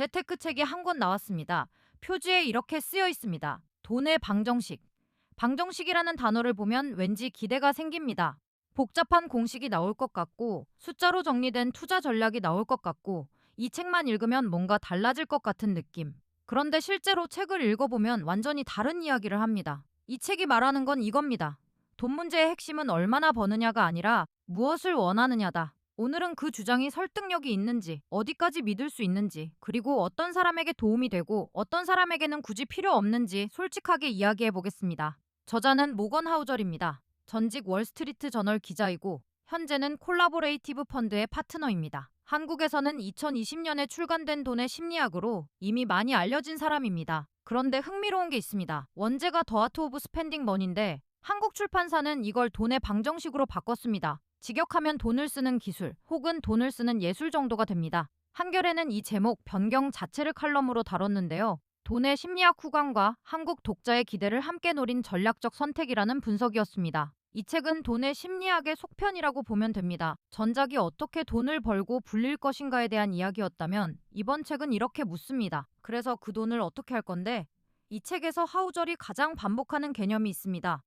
재테크 책이 한 권 나왔습니다. 표지에 이렇게 쓰여 있습니다. 돈의 방정식. 방정식이라는 단어를 보면 왠지 기대가 생깁니다. 복잡한 공식이 나올 것 같고, 숫자로 정리된 투자 전략이 나올 것 같고, 이 책만 읽으면 뭔가 달라질 것 같은 느낌. 그런데 실제로 책을 읽어보면 완전히 다른 이야기를 합니다. 이 책이 말하는 건 이겁니다. 돈 문제의 핵심은 얼마나 버느냐가 아니라 무엇을 원하느냐다. 오늘은 그 주장이 설득력이 있는지, 어디까지 믿을 수 있는지, 그리고 어떤 사람에게 도움이 되고 어떤 사람에게는 굳이 필요 없는지 솔직하게 이야기해 보겠습니다. 저자는 모건 하우절입니다. 전직 월스트리트 저널 기자이고 현재는 콜라보레이티브 펀드의 파트너입니다. 한국에서는 2020년에 출간된 돈의 심리학으로 이미 많이 알려진 사람입니다. 그런데 흥미로운 게 있습니다. 원제가 더 아트 오브 스펜딩 머니인데 한국 출판사는 이걸 돈의 방정식으로 바꿨습니다. 직역하면 돈을 쓰는 기술 혹은 돈을 쓰는 예술 정도가 됩니다. 한겨레는 이 제목 변경 자체를 칼럼으로 다뤘는데요. 돈의 심리학 후광과 한국 독자의 기대를 함께 노린 전략적 선택이라는 분석이었습니다. 이 책은 돈의 심리학의 속편이라고 보면 됩니다. 전작이 어떻게 돈을 벌고 불릴 것인가에 대한 이야기였다면 이번 책은 이렇게 묻습니다. 그래서 그 돈을 어떻게 할 건데? 이 책에서 하우절이 가장 반복하는 개념이 있습니다.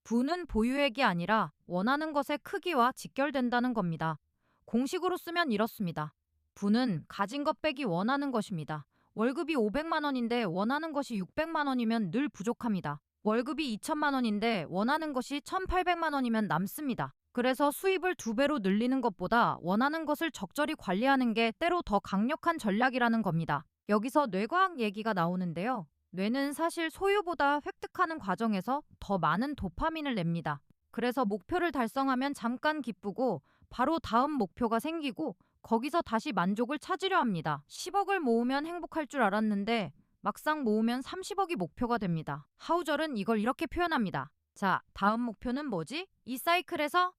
부는 보유액이 아니라 원하는 것의 크기와 직결된다는 겁니다. 공식으로 쓰면 이렇습니다. 부는 가진 것 빼기 원하는 것입니다. 월급이 500만 원인데 원하는 것이 600만 원이면 늘 부족합니다. 월급이 2천만 원인데 원하는 것이 1,800만 원이면 남습니다. 그래서 수입을 2배로 늘리는 것보다 원하는 것을 적절히 관리하는 게 때로 더 강력한 전략이라는 겁니다. 여기서 뇌과학 얘기가 나오는데요. 뇌는 사실 소유보다 획득하는 과정에서 더 많은 도파민을 냅니다. 그래서 목표를 달성하면 잠깐 기쁘고 바로 다음 목표가 생기고 거기서 다시 만족을 찾으려 합니다. 10억을 모으면 행복할 줄 알았는데 막상 모으면 30억이 목표가 됩니다. 하우절은 이걸 이렇게 표현합니다. 자, 다음 목표는 뭐지? 이 사이클에서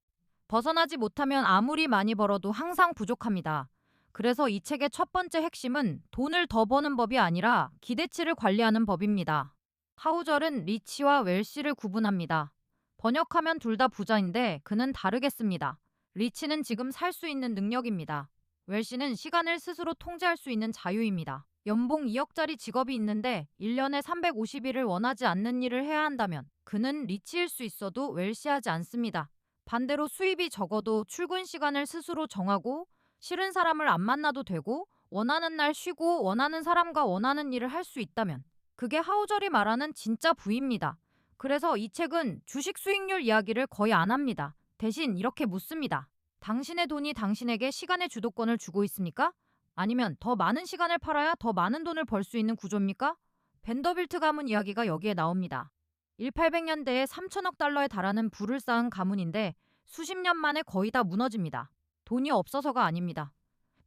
벗어나지 못하면 아무리 많이 벌어도 항상 부족합니다. 그래서 이 책의 첫 번째 핵심은 돈을 더 버는 법이 아니라 기대치를 관리하는 법입니다. 하우절은 리치와 웰시를 구분합니다. 번역하면 둘 다 부자인데 그는 다르겠습니다. 리치는 지금 살 수 있는 능력입니다. 웰시는 시간을 스스로 통제할 수 있는 자유입니다. 연봉 2억짜리 직업이 있는데 1년에 350일을 원하지 않는 일을 해야 한다면 그는 리치일 수 있어도 웰시하지 않습니다. 반대로 수입이 적어도 출근 시간을 스스로 정하고 싫은 사람을 안 만나도 되고 원하는 날 쉬고 원하는 사람과 원하는 일을 할 수 있다면 그게 하우절이 말하는 진짜 부입니다. 그래서 이 책은 주식 수익률 이야기를 거의 안 합니다. 대신 이렇게 묻습니다. 당신의 돈이 당신에게 시간의 주도권을 주고 있습니까? 아니면 더 많은 시간을 팔아야 더 많은 돈을 벌 수 있는 구조입니까? 벤더빌트 가문 이야기가 여기에 나옵니다. 1800년대에 3천억 달러에 달하는 부를 쌓은 가문인데 수십 년 만에 거의 다 무너집니다. 돈이 없어서가 아닙니다.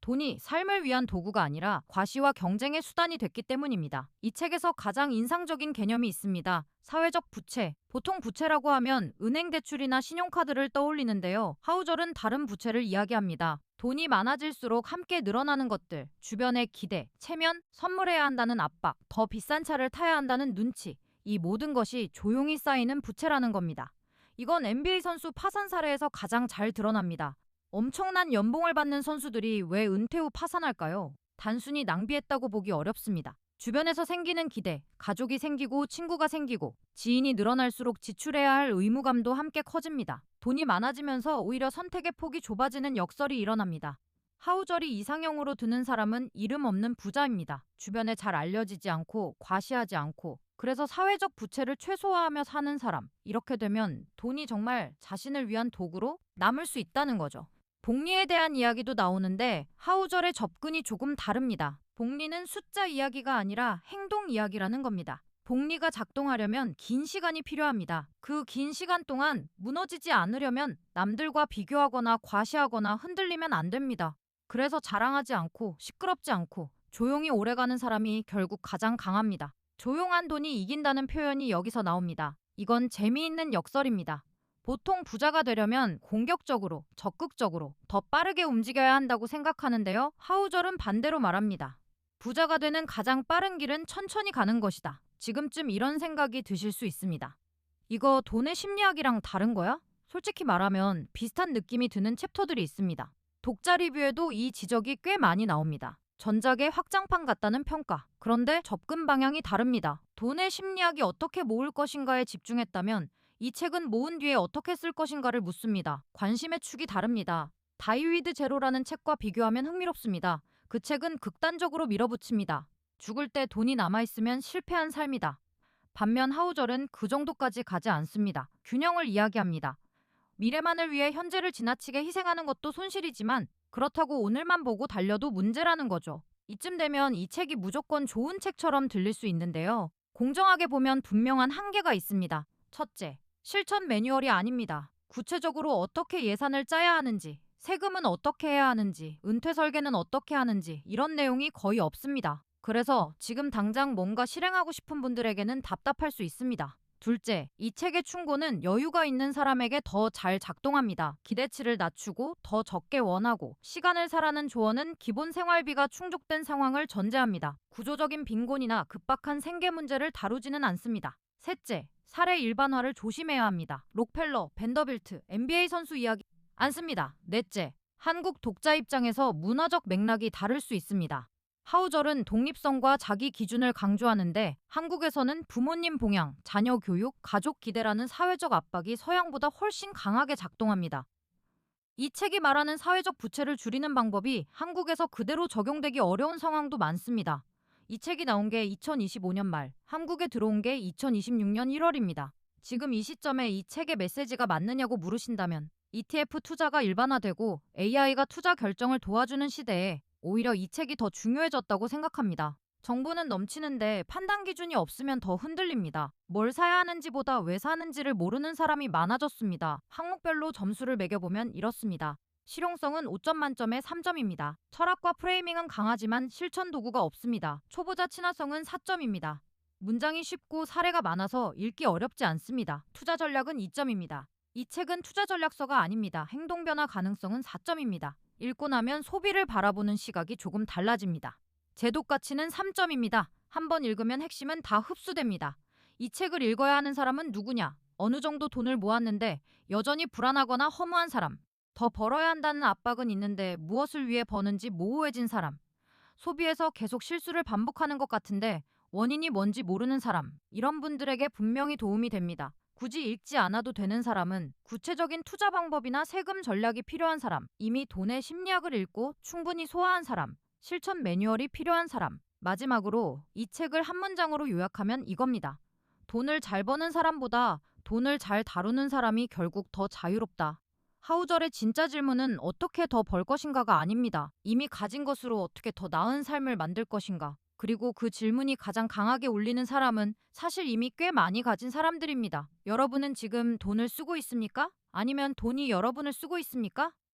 돈이 삶을 위한 도구가 아니라 과시와 경쟁의 수단이 됐기 때문입니다. 이 책에서 가장 인상적인 개념이 있습니다. 사회적 부채. 보통 부채라고 하면 은행 대출이나 신용카드를 떠올리는데요. 하우절은 다른 부채를 이야기합니다. 돈이 많아질수록 함께 늘어나는 것들, 주변의 기대, 체면, 선물해야 한다는 압박, 더 비싼 차를 타야 한다는 눈치, 이 모든 것이 조용히 쌓이는 부채라는 겁니다. 이건 NBA 선수 파산 사례에서 가장 잘 드러납니다. 엄청난 연봉을 받는 선수들이 왜 은퇴 후 파산할까요? 단순히 낭비했다고 보기 어렵습니다. 주변에서 생기는 기대, 가족이 생기고 친구가 생기고 지인이 늘어날수록 지출해야 할 의무감도 함께 커집니다. 돈이 많아지면서 오히려 선택의 폭이 좁아지는 역설이 일어납니다. 하우절이 이상형으로 드는 사람은 이름 없는 부자입니다. 주변에 잘 알려지지 않고 과시하지 않고 그래서 사회적 부채를 최소화하며 사는 사람. 이렇게 되면 돈이 정말 자신을 위한 도구로 남을 수 있다는 거죠. 복리에 대한 이야기도 나오는데 하우절의 접근이 조금 다릅니다. 복리는 숫자 이야기가 아니라 행동 이야기라는 겁니다. 복리가 작동하려면 긴 시간이 필요합니다. 그 긴 시간 동안 무너지지 않으려면 남들과 비교하거나 과시하거나 흔들리면 안 됩니다. 그래서 자랑하지 않고 시끄럽지 않고 조용히 오래가는 사람이 결국 가장 강합니다. 조용한 돈이 이긴다는 표현이 여기서 나옵니다. 이건 재미있는 역설입니다. 보통 부자가 되려면 공격적으로, 적극적으로, 더 빠르게 움직여야 한다고 생각하는데요. 하우절은 반대로 말합니다. 부자가 되는 가장 빠른 길은 천천히 가는 것이다. 지금쯤 이런 생각이 드실 수 있습니다. 이거 돈의 심리학이랑 다른 거야? 솔직히 말하면 비슷한 느낌이 드는 챕터들이 있습니다. 독자 리뷰에도 이 지적이 꽤 많이 나옵니다. 전작의 확장판 같다는 평가. 그런데 접근 방향이 다릅니다. 돈의 심리학이 어떻게 모을 것인가에 집중했다면 이 책은 모은 뒤에 어떻게 쓸 것인가를 묻습니다. 관심의 축이 다릅니다. 다이위드 제로라는 책과 비교하면 흥미롭습니다. 그 책은 극단적으로 밀어붙입니다. 죽을 때 돈이 남아있으면 실패한 삶이다. 반면 하우절은 그 정도까지 가지 않습니다. 균형을 이야기합니다. 미래만을 위해 현재를 지나치게 희생하는 것도 손실이지만 그렇다고 오늘만 보고 달려도 문제라는 거죠. 이쯤 되면 이 책이 무조건 좋은 책처럼 들릴 수 있는데요. 공정하게 보면 분명한 한계가 있습니다. 첫째, 실천 매뉴얼이 아닙니다. 구체적으로 어떻게 예산을 짜야 하는지, 세금은 어떻게 해야 하는지, 은퇴 설계는 어떻게 하는지 이런 내용이 거의 없습니다. 그래서 지금 당장 뭔가 실행하고 싶은 분들에게는 답답할 수 있습니다. 둘째, 이 책의 충고는 여유가 있는 사람에게 더 잘 작동합니다. 기대치를 낮추고 더 적게 원하고 시간을 사라는 조언은 기본 생활비가 충족된 상황을 전제합니다. 구조적인 빈곤이나 급박한 생계 문제를 다루지는 않습니다. 셋째, 사례 일반화를 조심해야 합니다. 록펠러, 벤더빌트, NBA 선수 이야기 않습니다. 넷째, 한국 독자 입장에서 문화적 맥락이 다를 수 있습니다. 하우절은 독립성과 자기 기준을 강조하는데 한국에서는 부모님 봉양, 자녀 교육, 가족 기대라는 사회적 압박이 서양보다 훨씬 강하게 작동합니다. 이 책이 말하는 사회적 부채를 줄이는 방법이 한국에서 그대로 적용되기 어려운 상황도 많습니다. 이 책이 나온 게 2025년 말, 한국에 들어온 게 2026년 1월입니다. 지금 이 시점에 이 책의 메시지가 맞느냐고 물으신다면 ETF 투자가 일반화되고 AI가 투자 결정을 도와주는 시대에 오히려 이 책이 더 중요해졌다고 생각합니다. 정보는 넘치는데 판단 기준이 없으면 더 흔들립니다. 뭘 사야 하는지보다 왜 사는지를 모르는 사람이 많아졌습니다. 항목별로 점수를 매겨보면 이렇습니다. 실용성은 5점 만점에 3점입니다. 철학과 프레이밍은 강하지만 실천 도구가 없습니다. 초보자 친화성은 4점입니다. 문장이 쉽고 사례가 많아서 읽기 어렵지 않습니다. 투자 전략은 2점입니다. 이 책은 투자 전략서가 아닙니다. 행동 변화 가능성은 4점입니다. 읽고 나면 소비를 바라보는 시각이 조금 달라집니다. 제독 가치는 3점입니다. 한 번 읽으면 핵심은 다 흡수됩니다. 이 책을 읽어야 하는 사람은 누구냐? 어느 정도 돈을 모았는데 여전히 불안하거나 허무한 사람. 더 벌어야 한다는 압박은 있는데 무엇을 위해 버는지 모호해진 사람. 소비에서 계속 실수를 반복하는 것 같은데 원인이 뭔지 모르는 사람. 이런 분들에게 분명히 도움이 됩니다. 굳이 읽지 않아도 되는 사람은 구체적인 투자 방법이나 세금 전략이 필요한 사람, 이미 돈의 심리학을 읽고 충분히 소화한 사람, 실천 매뉴얼이 필요한 사람. 마지막으로 이 책을 한 문장으로 요약하면 이겁니다. 돈을 잘 버는 사람보다 돈을 잘 다루는 사람이 결국 더 자유롭다. 하우절의 진짜 질문은 어떻게 더 벌 것인가가 아닙니다. 이미 가진 것으로 어떻게 더 나은 삶을 만들 것인가. 그리고 그 질문이 가장 강하게 울리는 사람은 사실 이미 꽤 많이 가진 사람들입니다. 여러분은 지금 돈을 쓰고 있습니까? 아니면 돈이 여러분을 쓰고 있습니까?